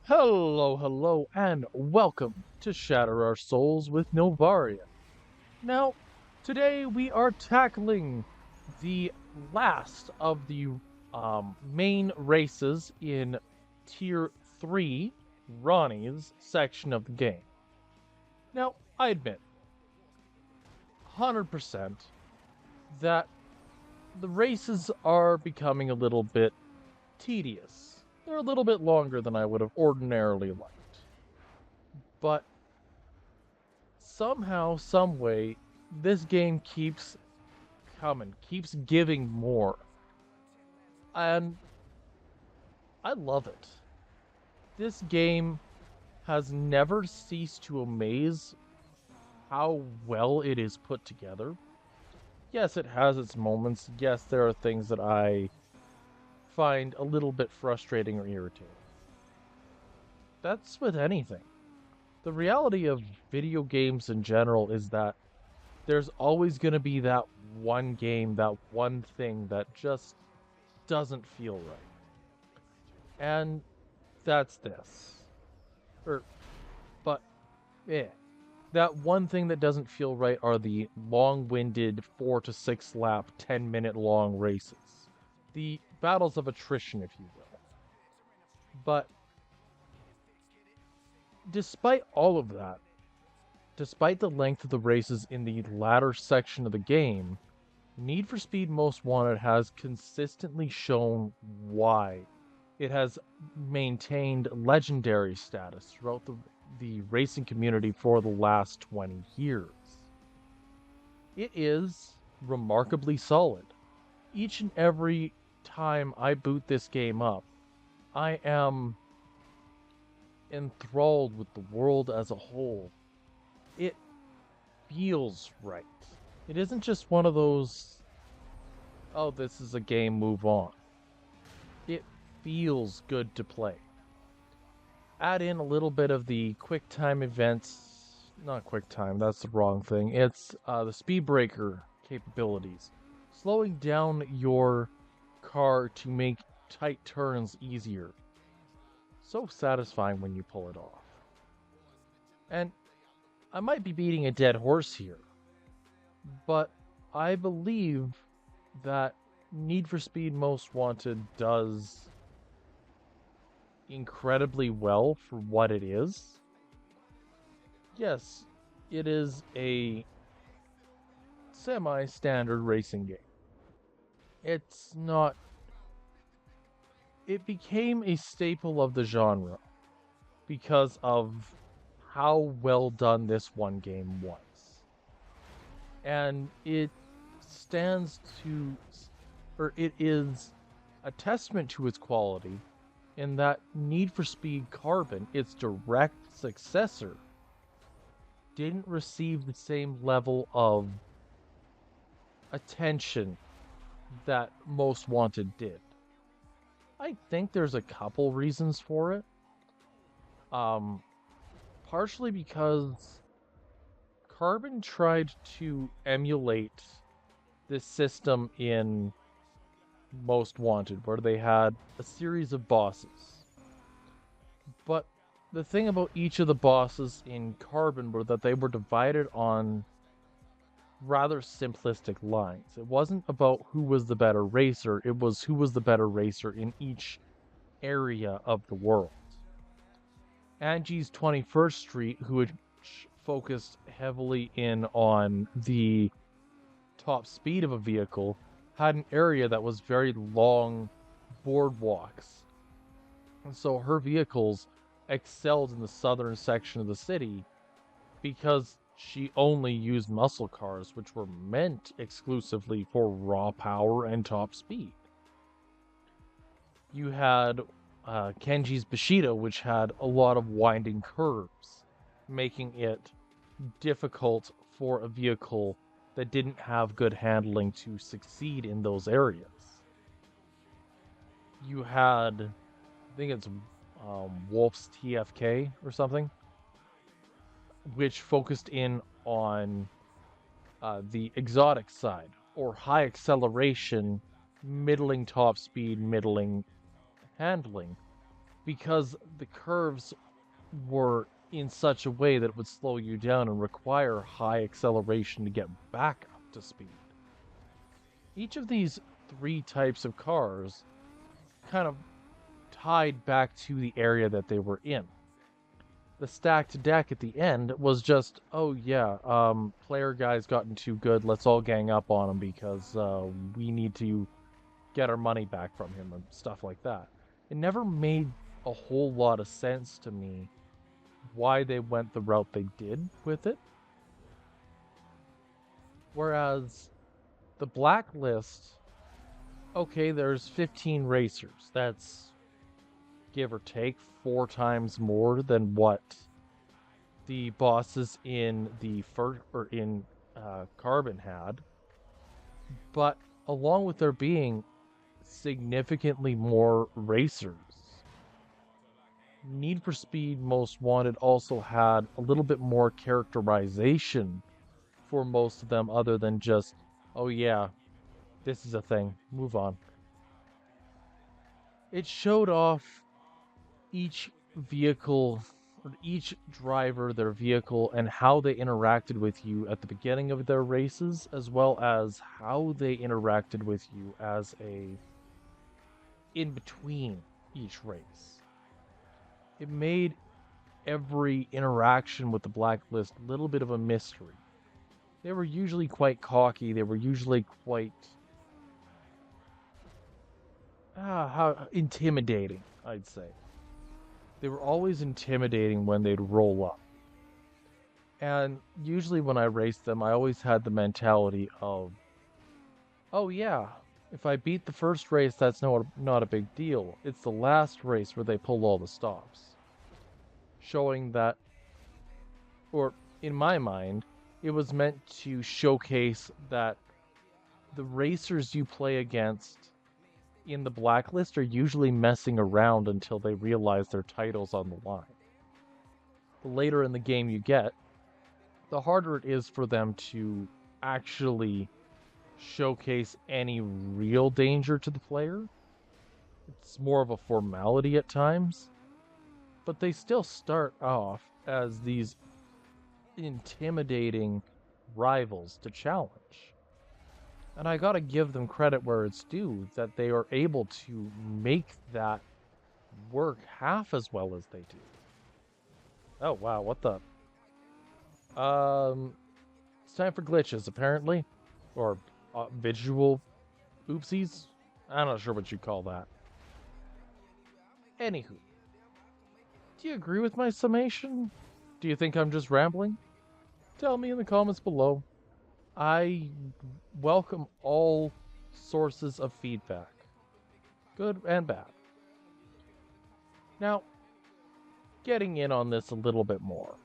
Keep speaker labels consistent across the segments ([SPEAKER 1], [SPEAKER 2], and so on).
[SPEAKER 1] Hello, hello, and welcome to Shatter Our Souls with Novaria. Now, today we are tackling the last of the main races in Tier 3, Ronnie's section of the game. Now, I admit, 100%, that the races are becoming a little bit tedious. They're a little bit longer than I would have ordinarily liked. But somehow, some way, this game keeps coming, keeps giving more. And I love it. This game has never ceased to amaze how well it is put together. Yes, it has its moments. Yes, there are things that I find a little bit frustrating or irritating. That's with anything. The reality of video games in general is that there's always going to be that one game, that one thing that just doesn't feel right. And that's this. Or, but, yeah. That one thing that doesn't feel right are the long-winded 4 to 6 lap, 10-minute long races. The battles of attrition, if you will. But despite all of that, despite the length of the races in the latter section of the game, Need for Speed Most Wanted has consistently shown why it has maintained legendary status throughout the racing community for the last 20 years. It is remarkably solid. Each and every time I boot this game up, I am enthralled with the world as a whole. It feels right. It isn't just one of those, oh, this is a game, move on. It feels good to play. Add in a little bit of the quick time events, not quick time, that's the wrong thing. It's the speed breaker capabilities. Slowing down your car to make tight turns easier. So satisfying when you pull it off. And I might be beating a dead horse here, but I believe that Need for Speed Most Wanted does incredibly well for what it is. Yes, it is a semi-standard racing game. It's not... It became a staple of the genre because of how well done this one game was. And it stands to... or it is a testament to its quality in that Need for Speed Carbon, its direct successor, didn't receive the same level of attention that Most Wanted did. I think there's a couple reasons for it. Partially because Carbon tried to emulate this system in Most Wanted, where they had a series of bosses. But the thing about each of the bosses in Carbon were that they were divided on rather simplistic lines. It wasn't about who was the better racer, it was who was the better racer in each area of the world. Angie's 21st Street, which focused heavily in on the top speed of a vehicle, had an area that was very long boardwalks. And so her vehicles excelled in the southern section of the city because she only used muscle cars, which were meant exclusively for raw power and top speed. You had Kenji's Bushido, which had a lot of winding curves, making it difficult for a vehicle that didn't have good handling to succeed in those areas. You had, I think it's Wolf's TFK or something, which focused in on the exotic side, or high acceleration, middling top speed, middling handling, because the curves were in such a way that it would slow you down and require high acceleration to get back up to speed. Each of these three types of cars kind of tied back to the area that they were in. The stacked deck at the end was just, oh yeah, player guy's gotten too good, let's all gang up on him because we need to get our money back from him and stuff like that. It never made a whole lot of sense to me why they went the route they did with it. Whereas the Blacklist, okay, there's 15 racers. That's give or take 4 times more than what the bosses in the first or in Carbon had. But along with there being significantly more racers, Need for Speed Most Wanted also had a little bit more characterization for most of them, other than just, oh yeah, this is a thing, move on. It showed off each vehicle, or each driver, their vehicle, and how they interacted with you at the beginning of their races, as well as how they interacted with you as a in between each race. It made every interaction with the Blacklist a little bit of a mystery. They were usually quite cocky, they were usually quite how intimidating, I'd say. They were always intimidating when they'd roll up. And usually when I raced them, I always had the mentality of, oh yeah, if I beat the first race, that's not a big deal. It's the last race where they pull all the stops. Showing that, or in my mind, it was meant to showcase that the racers you play against in the Blacklist are usually messing around until they realize their title's on the line. The later in the game you get, the harder it is for them to actually showcase any real danger to the player. It's more of a formality at times, but they still start off as these intimidating rivals to challenge. And I gotta give them credit where it's due, that they are able to make that work half as well as they do. Oh wow, what the? It's time for glitches, apparently. Or visual oopsies? I'm not sure what you call that. Anywho, do you agree with my summation? Do you think I'm just rambling? Tell me in the comments below. I welcome all sources of feedback, good and bad. Now, getting in on this a little bit more.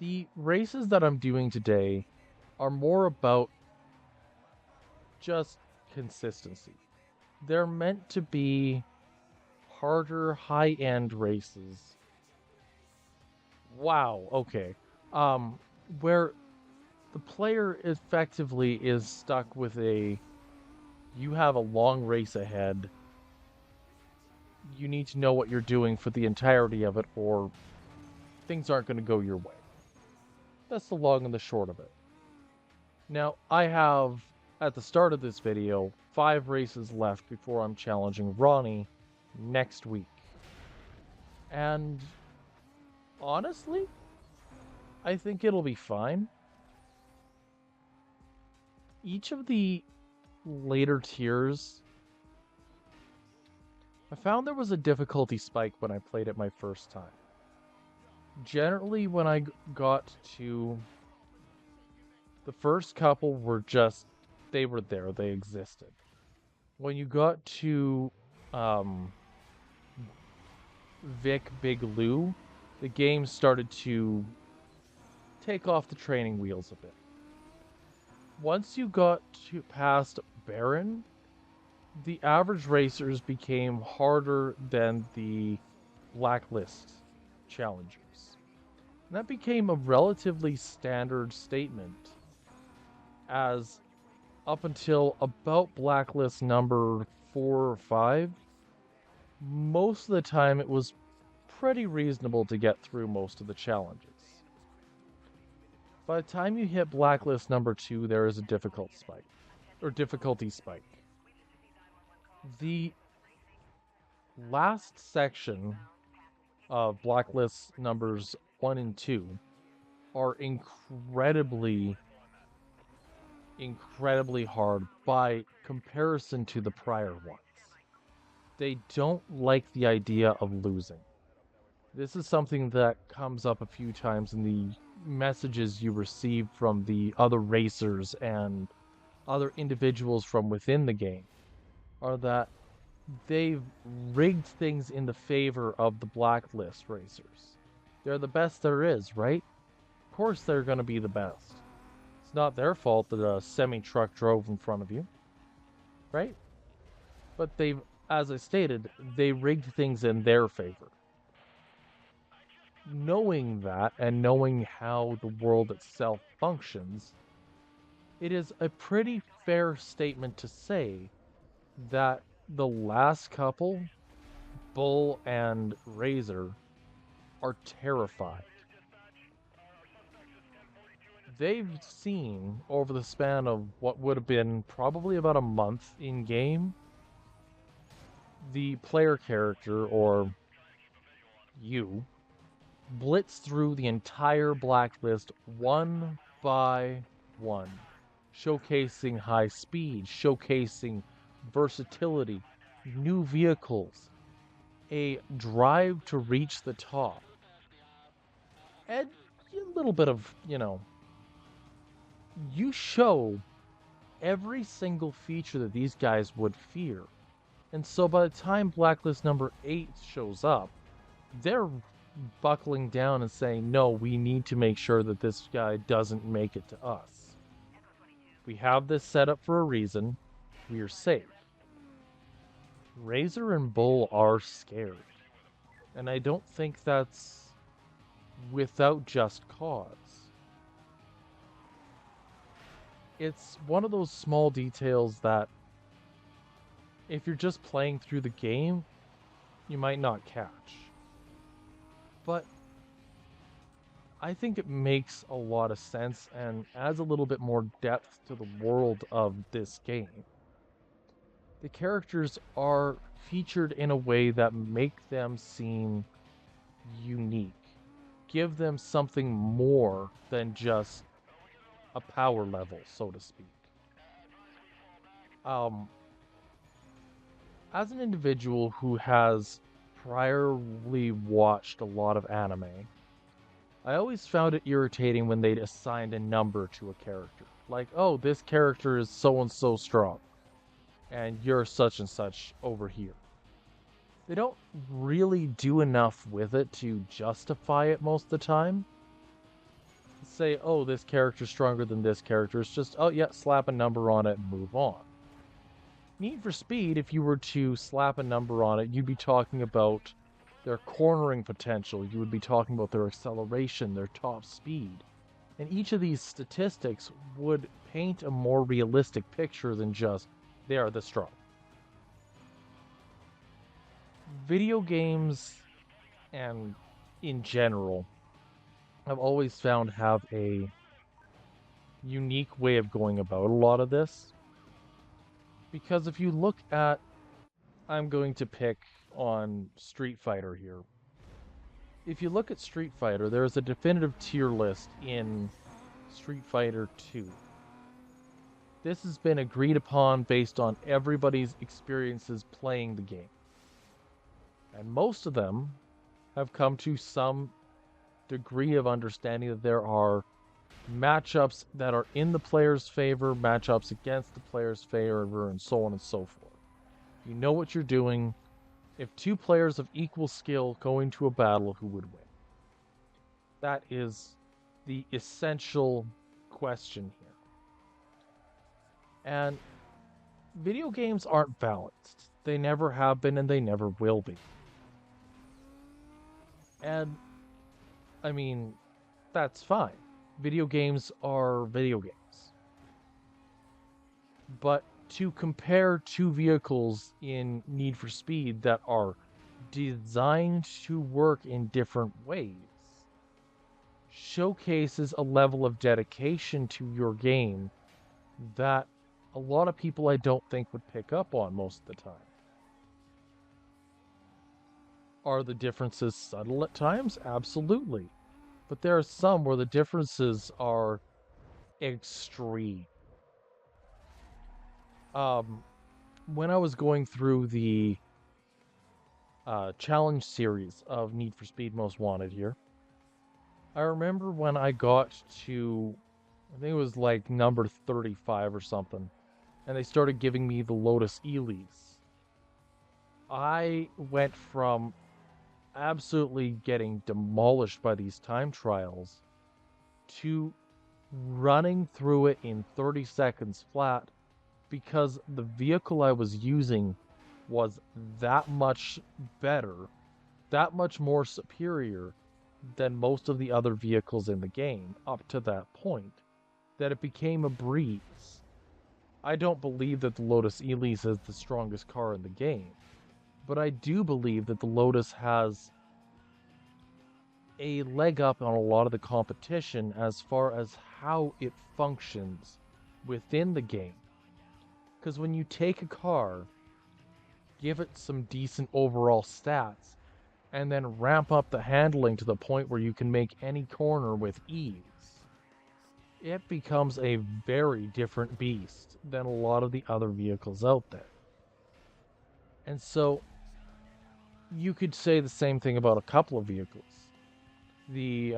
[SPEAKER 1] The races that I'm doing today are more about just consistency. They're meant to be harder, high-end races. Wow, okay. Where the player effectively is stuck with you have a long race ahead. You need to know what you're doing for the entirety of it, or things aren't going to go your way. That's the long and the short of it. Now, I have, at the start of this video, 5 races left before I'm challenging Ronnie next week. And honestly, I think it'll be fine. Each of the later tiers, I found there was a difficulty spike when I played it my first time. Generally, when I got to the first couple were just, they were there, they existed. When you got to Vic Big Lou, the game started to take off the training wheels a bit. Once you got to past Baron, the average racers became harder than the Blacklist challengers. And that became a relatively standard statement, as up until about Blacklist number 4 or 5, most of the time it was pretty reasonable to get through most of the challenges. By the time you hit Blacklist number 2, there is a difficulty spike. The last section of Blacklist numbers 1 and 2 are incredibly hard by comparison to the prior ones. They don't like the idea of losing. This is something that comes up a few times in the messages you receive from the other racers and other individuals from within the game, are that they've rigged things in the favor of the Blacklist racers. They're the best there is, right? Of course they're going to be the best. It's not their fault that a semi-truck drove in front of you, right? But they've, as I stated, they rigged things in their favor. Knowing that and knowing how the world itself functions, it is a pretty fair statement to say that the last couple, Bull and Razor, are terrified. They've seen, over the span of what would have been probably about a month in game, the player character, or you, blitz through the entire Blacklist one by one, showcasing high speed, showcasing versatility, new vehicles, a drive to reach the top, and a little bit of, you show every single feature that these guys would fear. And so by the time Blacklist number 8 shows up, they're buckling down and saying, no, we need to make sure that this guy doesn't make it to us. We have this set up for a reason. We are safe. Razor and Bull are scared. And I don't think that's without just cause. It's one of those small details that if you're just playing through the game, you might not catch. But I think it makes a lot of sense and adds a little bit more depth to the world of this game. The characters are featured in a way that make them seem unique. Give them something more than just a power level, so to speak. As an individual who has priorly watched a lot of anime, I always found it irritating when they'd assigned a number to a character. Like, oh, this character is so-and-so strong, and you're such and such over here. They don't really do enough with it to justify it most of the time. Say, oh, this character's stronger than this character. It's just, oh yeah, slap a number on it and move on. Need for Speed, if you were to slap a number on it, you'd be talking about their cornering potential. You would be talking about their acceleration, their top speed. And each of these statistics would paint a more realistic picture than just, they are this strong. Video games, and in general, I've always found have a unique way of going about a lot of this. Because if you look at, I'm going to pick on Street Fighter here. If you look at Street Fighter, there is a definitive tier list in Street Fighter 2. This has been agreed upon based on everybody's experiences playing the game. And most of them have come to some degree of understanding that there are matchups that are in the player's favor, matchups against the player's favor, and so on and so forth. You know what you're doing. If two players of equal skill go into a battle, who would win? That is the essential question here. And video games aren't balanced. They never have been and they never will be. And, I mean, that's fine. Video games are video games. But to compare two vehicles in Need for Speed that are designed to work in different ways, showcases a level of dedication to your game that a lot of people I don't think would pick up on most of the time. Are the differences subtle at times? Absolutely. But there are some where the differences are extreme. When I was going through the challenge series of Need for Speed Most Wanted here, I remember when I got to, I think it was like number 35 or something, and they started giving me the Lotus Elise. I went from absolutely getting demolished by these time trials to running through it in 30 seconds flat because the vehicle I was using was that much better, that much more superior than most of the other vehicles in the game up to that point, that it became a breeze. I don't believe that the Lotus Elise is the strongest car in the game, but I do believe that the Lotus has a leg up on a lot of the competition as far as how it functions within the game. Because when you take a car, give it some decent overall stats, and then ramp up the handling to the point where you can make any corner with ease, it becomes a very different beast than a lot of the other vehicles out there. And so you could say the same thing about a couple of vehicles. The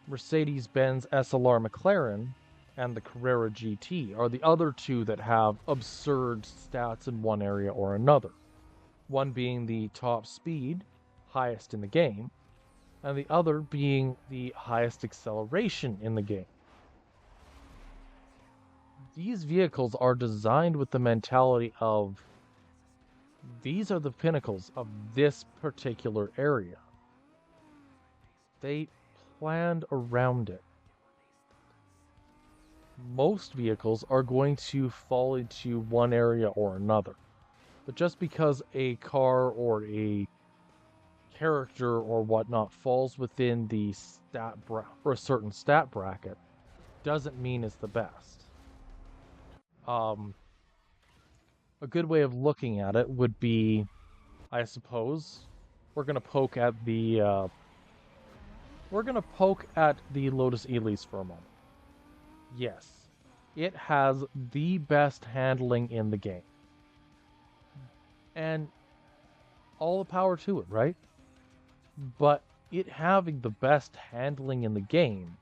[SPEAKER 1] Mercedes-Benz SLR McLaren and the Carrera GT are the other two that have absurd stats in one area or another. One being the top speed, highest in the game, and the other being the highest acceleration in the game. These vehicles are designed with the mentality of these are the pinnacles of this particular area. They planned around it. Most vehicles are going to fall into one area or another. But just because a car or a character or whatnot falls within the or a certain stat bracket doesn't mean it's the best. A good way of looking at it would be, I suppose, we're gonna poke at the Lotus Elise for a moment. Yes, it has the best handling in the game. And all the power to it, right? But it having the best handling in the game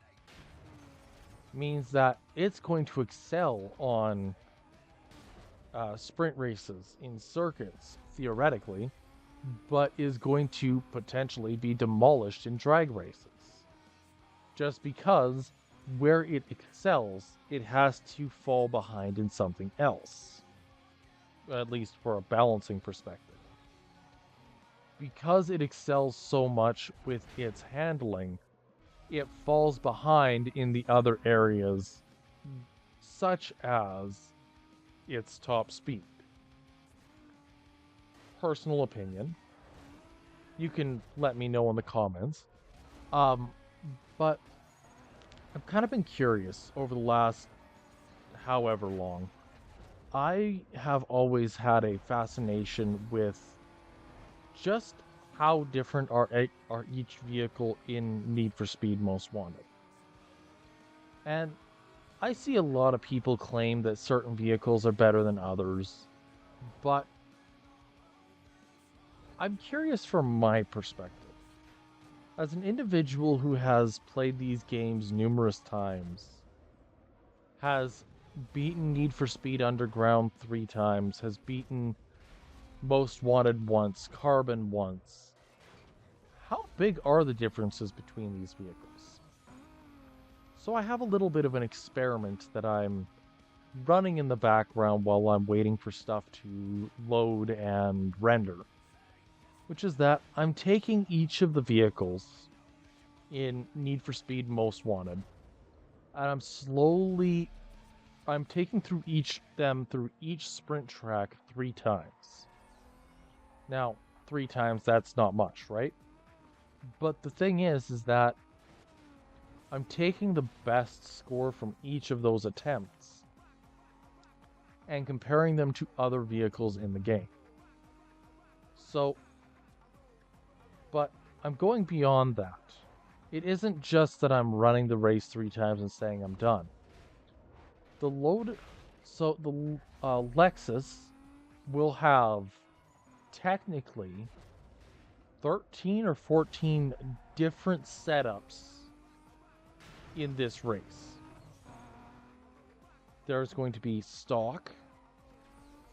[SPEAKER 1] means that it's going to excel on sprint races in circuits, theoretically, but is going to potentially be demolished in drag races. Just because where it excels, it has to fall behind in something else. At least for a balancing perspective. Because it excels so much with its handling, it falls behind in the other areas, such as its top speed. Personal opinion. You can let me know in the comments. But I've kind of been curious over the last however long. I have always had a fascination with just how different are each vehicle in Need for Speed Most Wanted. And I see a lot of people claim that certain vehicles are better than others, but I'm curious from my perspective. As an individual who has played these games numerous times, has beaten Need for Speed Underground 3 times, has beaten Most Wanted once, Carbon once. How big are the differences between these vehicles? So I have a little bit of an experiment that I'm running in the background while I'm waiting for stuff to load and render. Which is that I'm taking each of the vehicles in Need for Speed Most Wanted, and I'm taking through each sprint track 3 times. Now, 3 times, that's not much, right? But the thing is that I'm taking the best score from each of those attempts and comparing them to other vehicles in the game. So, but I'm going beyond that. It isn't just that I'm running the race 3 times and saying I'm done. The Lexus will have technically 13 or 14 different setups in this race. There's going to be stock,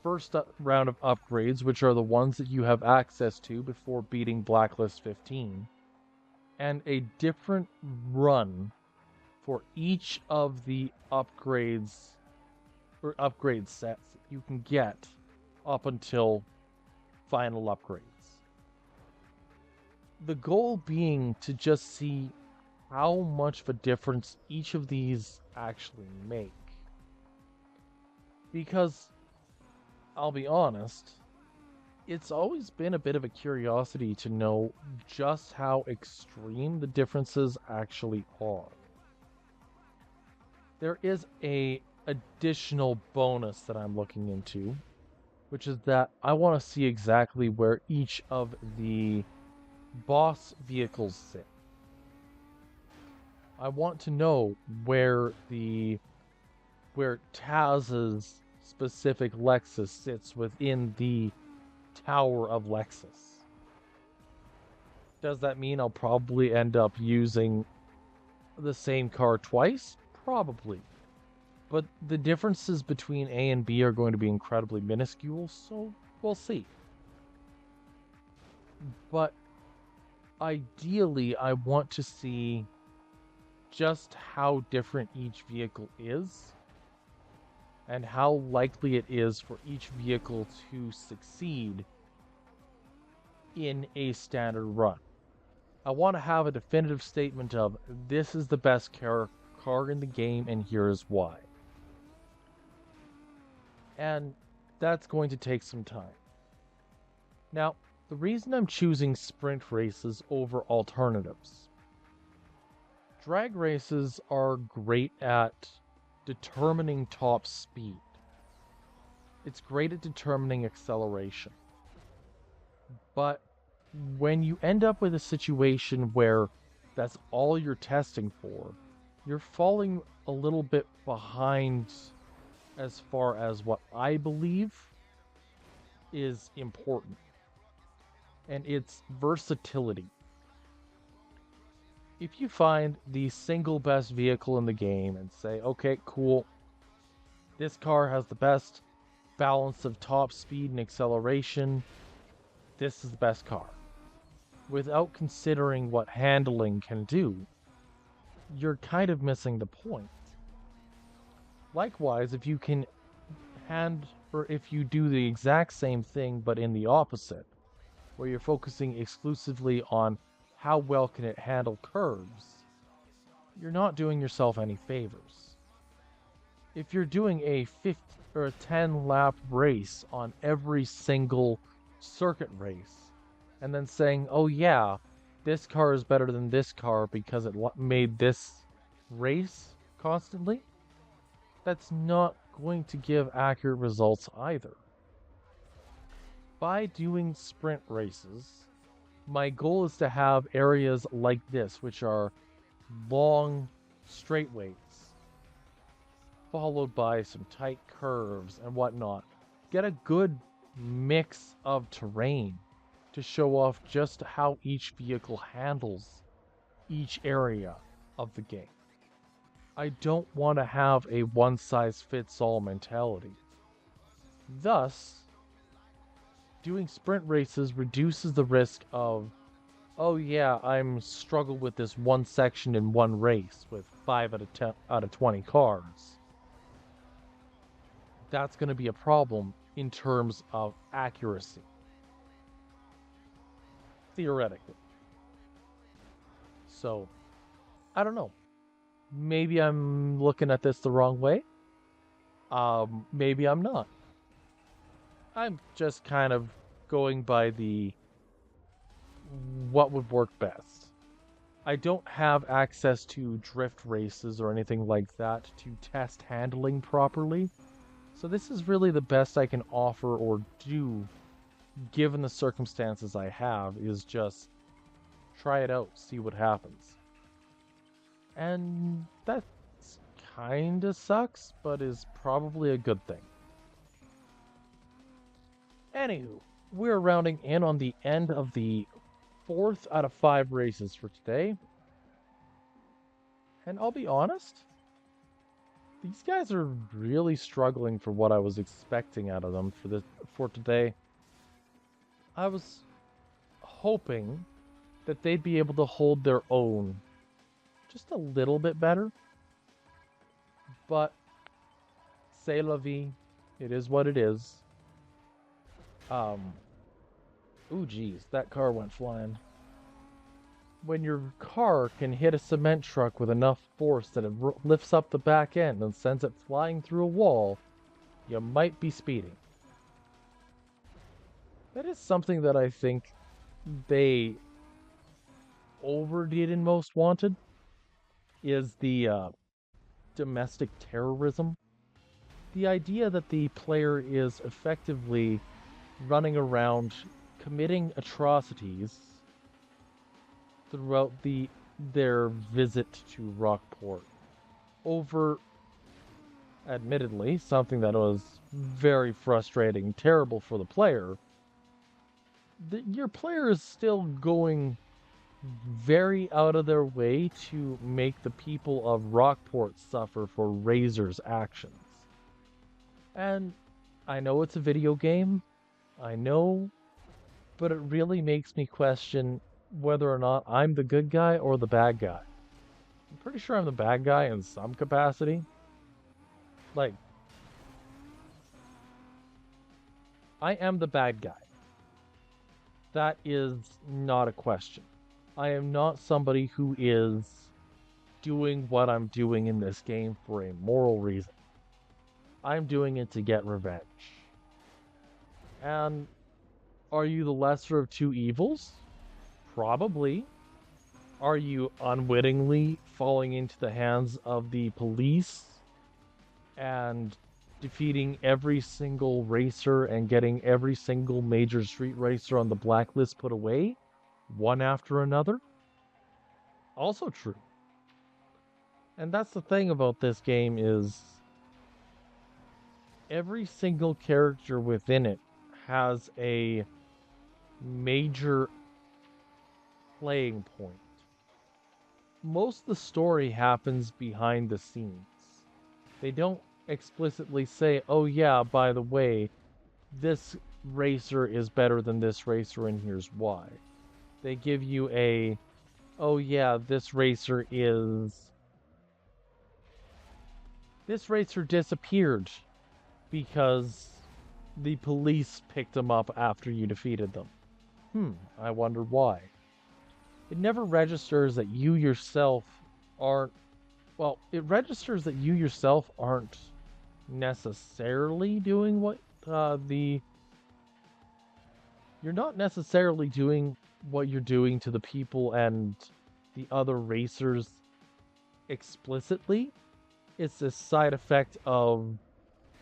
[SPEAKER 1] first round of upgrades, which are the ones that you have access to before beating Blacklist 15, and a different run for each of the upgrades or upgrade sets that you can get up until final upgrades. The goal being to just see how much of a difference each of these actually make. Because, I'll be honest, it's always been a bit of a curiosity to know just how extreme the differences actually are. There is a additional bonus that I'm looking into, which is that I want to see exactly where each of the boss vehicles sit. I want to know where Taz's specific Lexus sits within the Tower of Lexus. Does that mean I'll probably end up using the same car twice? Probably. But the differences between A and B are going to be incredibly minuscule, so we'll see. But ideally, I want to see just how different each vehicle is and how likely it is for each vehicle to succeed in a standard run. I want to have a definitive statement of this is the best car in the game and here's why. And that's going to take some time. Now, the reason I'm choosing sprint races over alternatives. Drag races are great at determining top speed. It's great at determining acceleration. But when you end up with a situation where that's all you're testing for, you're falling a little bit behind as far as what I believe is important. And it's versatility. If you find the single best vehicle in the game and say, okay, cool, this car has the best balance of top speed and acceleration, this is the best car. Without considering what handling can do, you're kind of missing the point. Likewise, if you can if you do the exact same thing but in the opposite, where you're focusing exclusively on how well can it handle curves, you're not doing yourself any favors. If you're doing a 50 or a 10 lap race on every single circuit race, and then saying, oh yeah, this car is better than this car because it made this race constantly, that's not going to give accurate results either. By doing sprint races, my goal is to have areas like this, which are long straightaways, followed by some tight curves and whatnot. Get a good mix of terrain to show off just how each vehicle handles each area of the game. I don't want to have a one-size-fits-all mentality. Thus, doing sprint races reduces the risk of, oh yeah, I'm struggled with this one section in one race with 5 out of 20 cars. That's going to be a problem in terms of accuracy. Theoretically. So, I don't know. Maybe I'm looking at this the wrong way. Maybe I'm not. I'm just kind of going by the what would work best. I don't have access to drift races or anything like that to test handling properly. So this is really the best I can offer or do, given the circumstances I have, is just try it out, see what happens. And that kinda sucks, but is probably a good thing. Anywho, we're rounding in on the end of the 4th out of 5 races for today. And I'll be honest, these guys are really struggling for what I was expecting out of them for today. I was hoping that they'd be able to hold their own just a little bit better. But c'est la vie. It is what it is. Ooh, geez, that car went flying. When your car can hit a cement truck with enough force that it lifts up the back end and sends it flying through a wall, you might be speeding. That is something that I think they overdid in Most Wanted, is the domestic terrorism. The idea that the player is effectively running around committing atrocities throughout their visit to Rockport over, admittedly, something that was very frustrating, terrible for the player. Your player is still going very out of their way to make the people of Rockport suffer for Razor's actions. And I know it's a video game, I know, but it really makes me question whether or not I'm the good guy or the bad guy. I'm pretty sure I'm the bad guy in some capacity. Like, I am the bad guy. That is not a question. I am not somebody who is doing what I'm doing in this game for a moral reason. I'm doing it to get revenge. And are you the lesser of two evils? Probably. Are you unwittingly falling into the hands of the police and defeating every single racer and getting every single major street racer on the blacklist put away, one after another? Also true. And that's the thing about this game, is every single character within it has a major playing point. Most of the story happens behind the scenes. They don't explicitly say, oh yeah, by the way, this racer is better than this racer and here's why. They give you a, oh yeah, this racer disappeared because the police picked him up after you defeated them. I wonder why. It never registers that you yourself aren't, well, it registers that you yourself aren't necessarily doing what you're not necessarily doing what you're doing to the people and the other racers explicitly. It's a side effect of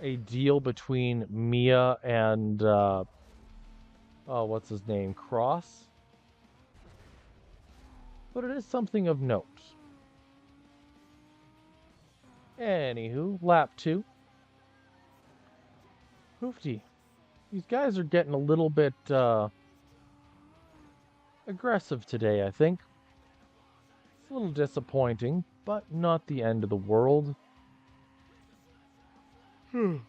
[SPEAKER 1] a deal between Mia and what's his name? Cross. But it is something of note. Anywho, lap 2. Hoofty. These guys are getting a little bit aggressive today, I think. It's a little disappointing, but not the end of the world. Got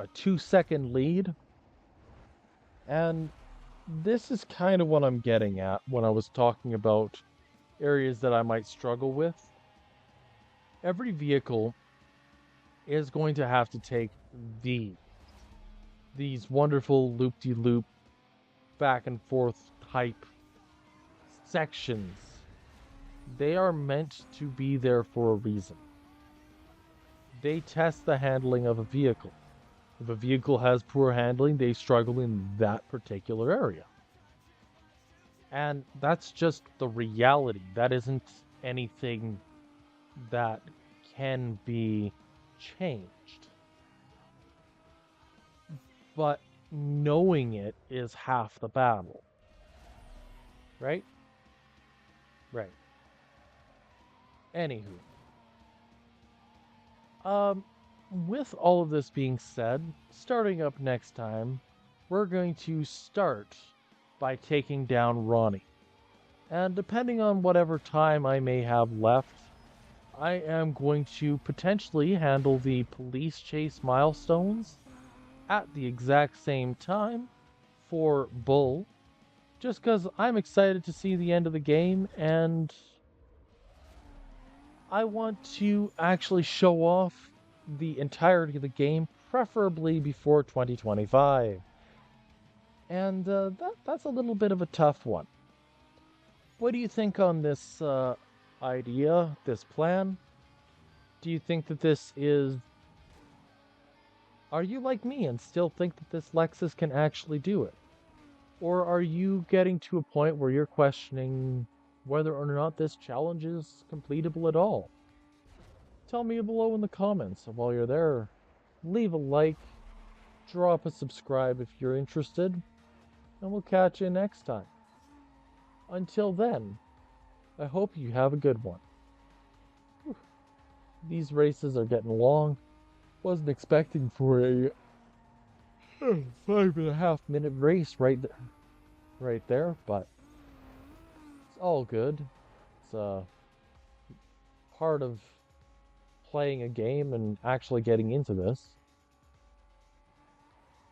[SPEAKER 1] a 2-second lead. And this is kind of what I'm getting at when I was talking about areas that I might struggle with. Every vehicle is going to have to take these wonderful loop-de-loop back and forth type sections. They are meant to be there for a reason. They test the handling of a vehicle. If a vehicle has poor handling, they struggle in that particular area. And that's just the reality. That isn't anything that can be changed. But knowing it is half the battle, right? Right. Anywho, um, with all of this being said, starting up next time, we're going to start by taking down Ronnie. And depending on whatever time I may have left, I am going to potentially handle the police chase milestones at the exact same time for Bull, just because I'm excited to see the end of the game and I want to actually show off the entirety of the game, preferably before 2025. And that's a little bit of a tough one. What do you think on this idea, this plan? Do you think that this is... Are you like me and still think that this Lexus can actually do it? Or are you getting to a point where you're questioning whether or not this challenge is completable at all? Tell me below in the comments. And while you're there, leave a like, drop a subscribe if you're interested, and we'll catch you next time. Until then, I hope you have a good one. Whew. These races are getting long. Wasn't expecting for a 5.5 minute race right there, but it's all good. It's part of playing a game and actually getting into this.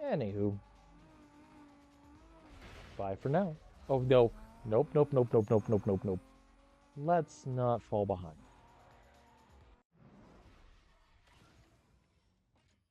[SPEAKER 1] Anywho, bye for now. Oh no, nope. Let's not fall behind.